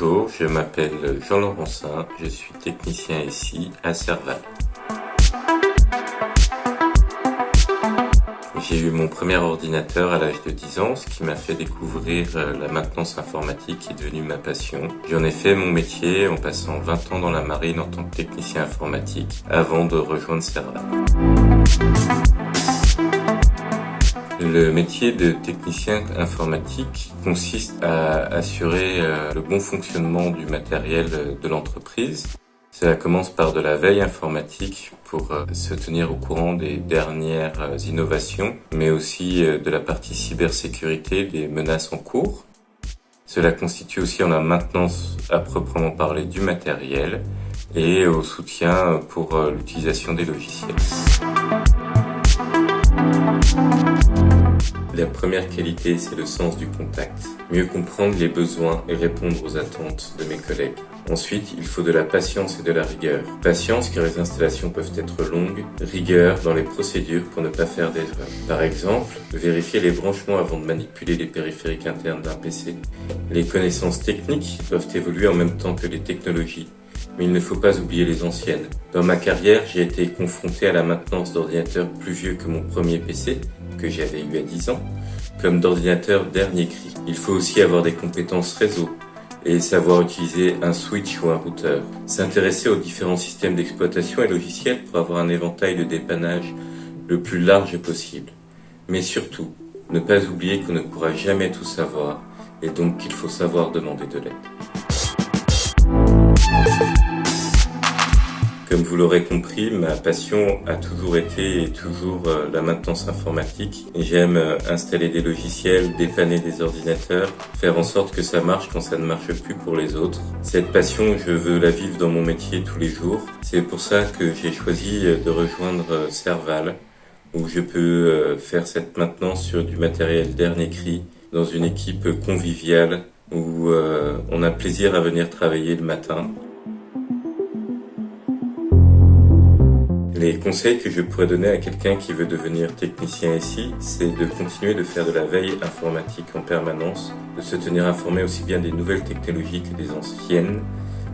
Bonjour, je m'appelle Jean Laurencin, je suis technicien SI à Serval. J'ai eu mon premier ordinateur à l'âge de 10 ans, ce qui m'a fait découvrir la maintenance informatique qui est devenue ma passion. J'en ai fait mon métier en passant 20 ans dans la marine en tant que technicien informatique avant de rejoindre Serval. Le métier de technicien informatique consiste à assurer le bon fonctionnement du matériel de l'entreprise. Cela commence par de la veille informatique pour se tenir au courant des dernières innovations, mais aussi de la partie cybersécurité, des menaces en cours. Cela constitue aussi en la maintenance à proprement parler du matériel et au soutien pour l'utilisation des logiciels. La première qualité, c'est le sens du contact. Mieux comprendre les besoins et répondre aux attentes de mes collègues. Ensuite, il faut de la patience et de la rigueur. Patience car les installations peuvent être longues, rigueur dans les procédures pour ne pas faire d'erreurs. Par exemple, vérifier les branchements avant de manipuler les périphériques internes d'un PC. Les connaissances techniques doivent évoluer en même temps que les technologies. Mais il ne faut pas oublier les anciennes. Dans ma carrière, j'ai été confronté à la maintenance d'ordinateurs plus vieux que mon premier PC, que j'avais eu à 10 ans, comme d'ordinateurs dernier cri. Il faut aussi avoir des compétences réseau et savoir utiliser un switch ou un routeur. S'intéresser aux différents systèmes d'exploitation et logiciels pour avoir un éventail de dépannage le plus large possible. Mais surtout, ne pas oublier qu'on ne pourra jamais tout savoir et donc qu'il faut savoir demander de l'aide. Comme vous l'aurez compris, ma passion a toujours été et toujours la maintenance informatique. J'aime installer des logiciels, dépanner des ordinateurs, faire en sorte que ça marche quand ça ne marche plus pour les autres. Cette passion, je veux la vivre dans mon métier tous les jours. C'est pour ça que j'ai choisi de rejoindre Serval, où je peux faire cette maintenance sur du matériel dernier cri, dans une équipe conviviale, où on a plaisir à venir travailler le matin. Les conseils que je pourrais donner à quelqu'un qui veut devenir technicien SI, c'est de continuer de faire de la veille informatique en permanence, de se tenir informé aussi bien des nouvelles technologies que des anciennes,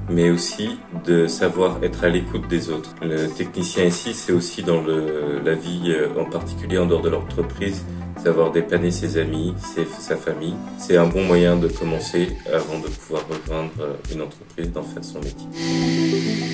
mais aussi de savoir être à l'écoute des autres. Le technicien SI, c'est aussi dans la vie, en particulier en dehors de l'entreprise, savoir dépanner ses amis, sa famille. C'est un bon moyen de commencer avant de pouvoir rejoindre une entreprise, d'en faire son métier.